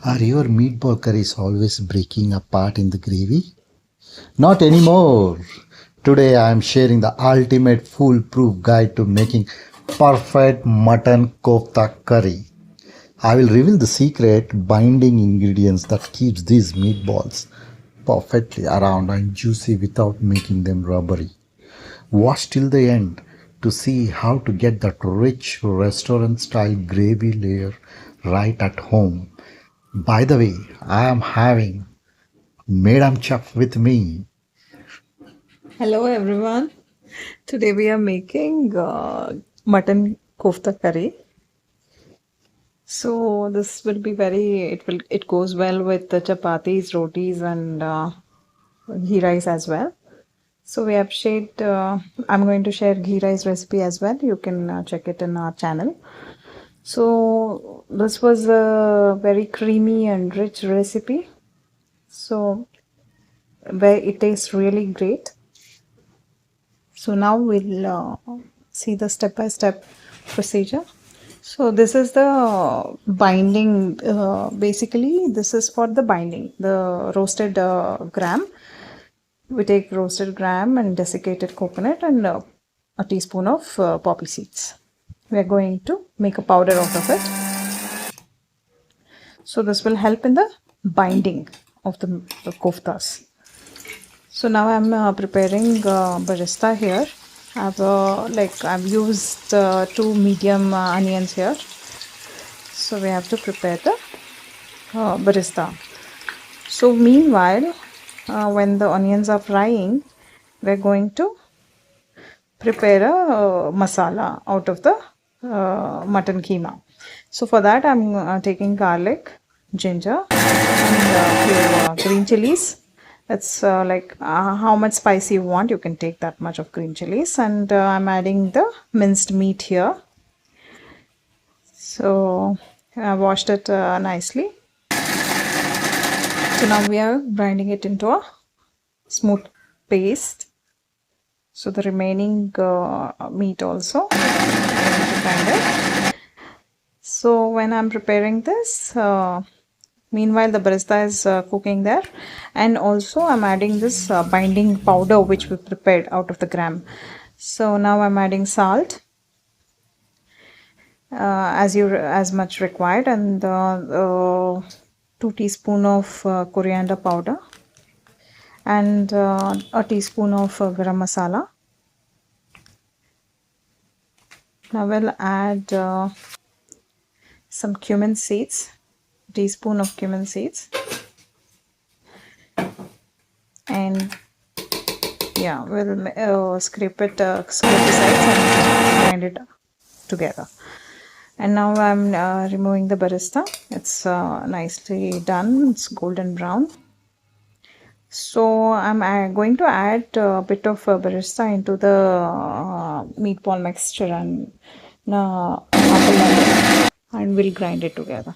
Are your meatball curries always breaking apart in the gravy? Not anymore. Today I am sharing the ultimate foolproof guide to making perfect mutton kofta curry. I will reveal the secret binding ingredients that keeps these meatballs perfectly around and juicy without making them rubbery. Watch till the end to see how to get that rich restaurant style gravy layer right at home. By the way, I am having Madam Chef with me. Hello everyone. Today we are making mutton kofta curry. So this will be it goes well with the chapatis, rotis and ghee rice as well. So we have shared I'm going to share ghee rice recipe as well. You can check it in our channel. So this was a very creamy and rich recipe. So where it tastes really great. So now we'll see the step-by-step procedure. So this is the binding. Basically, this is for the binding. The roasted gram. We take roasted gram and desiccated coconut and a teaspoon of poppy seeds. We are going to make a powder out of it. So this will help in the binding of the koftas. So now I'm preparing barista here. I've used two medium onions here. So we have to prepare the barista. So meanwhile, when the onions are frying, we're going to prepare a masala out of the mutton keema. So for that, I'm taking garlic, ginger, and few green chilies. It's how much spicy you want. You can take that much of green chilies, and I'm adding the minced meat here. So I washed it nicely. So now we are grinding it into a smooth paste. So the remaining meat also I'm going to grind it. So when I'm preparing this, meanwhile the barista is cooking there, and also I'm adding this binding powder which we prepared out of the gram. So now I'm adding salt as much required, and 2 teaspoon of coriander powder, and a teaspoon of garam masala. Now we'll add some cumin seeds, teaspoon of cumin seeds, and yeah, we'll scrape the sides and grind it together. And now I'm removing the barista. It's nicely done. It's golden brown. So I'm going to add a bit of barista into the meatball mixture and and we'll grind it together.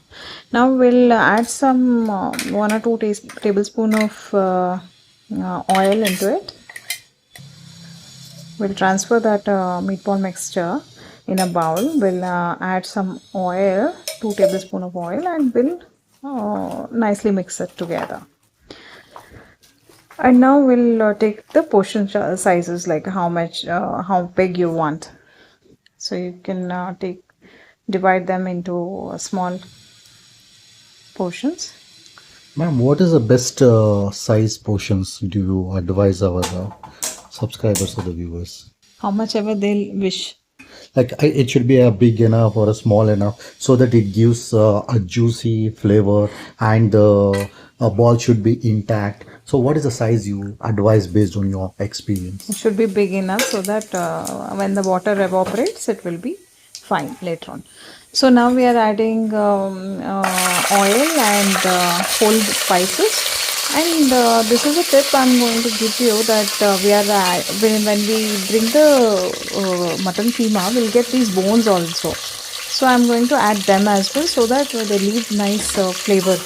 Now we'll add some 1 or 2 tablespoon of oil into it. We'll transfer that meatball mixture in a bowl. We'll add some oil, 2 tablespoon of oil, and we'll nicely mix it together. And now we'll take the portion sizes, like how big you want. So you can divide them into small portions. Ma'am, what is the best size portions do you advise our subscribers or the viewers? How much ever they'll wish. Like it should be a big enough or a small enough so that it gives a juicy flavor and the ball should be intact. So what is the size you advise based on your experience? It should be big enough so that when the water evaporates, it will be fine later on. So now we are adding oil and whole spices. And this is a tip I'm going to give you, that when we bring the mutton keema, we'll get these bones also. So I'm going to add them as well so that they leave nice flavor.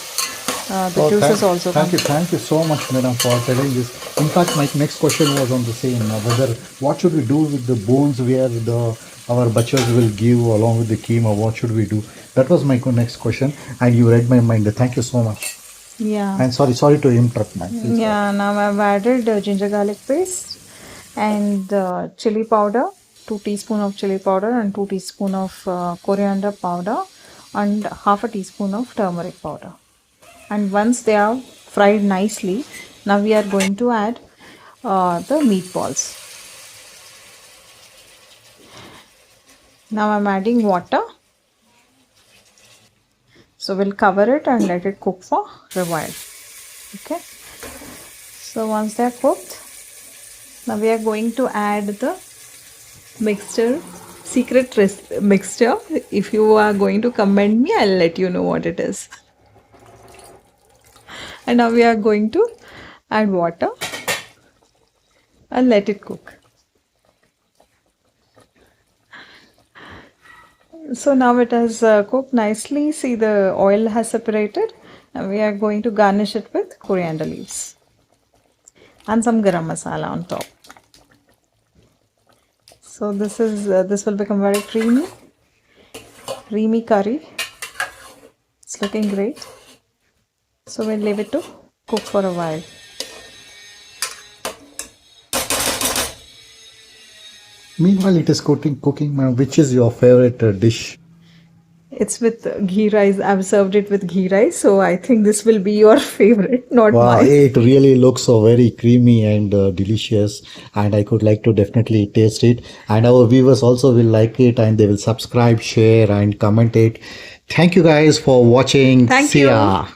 The juices also come. thank you so much, madam, for telling this. In fact, my next question was on the same. Whether what should we do with the bones where the our butchers will give along with the keema? What should we do? That was my next question, and you read my mind. Thank you so much. Yeah. And sorry to interrupt, man. Please. Yeah, now I've added ginger garlic paste and chili powder, 2 teaspoon of chili powder and 2 teaspoon of coriander powder and half a teaspoon of turmeric powder. And once they are fried nicely, now we are going to add the meatballs. Now I'm adding water. So we'll cover it and let it cook for a while. Okay. So once they are cooked, now we are going to add the mixture, secret mixture. If you are going to comment me, I'll let you know what it is. And now we are going to add water and let it cook. So now it has cooked nicely. See, the oil has separated. And we are going to garnish it with coriander leaves and some garam masala on top. So this will become very creamy curry. It's looking great. So we'll leave it to cook for a while. Meanwhile, it is cooking, ma'am. Which is your favorite dish? It's with ghee rice. I've served it with ghee rice, so I think this will be your favorite, not Wow, mine. it really looks so very creamy and delicious, and I could like to definitely taste it. And our viewers also will like it, and they will subscribe, share, and comment it. Thank you guys for watching. Thank See you. ya.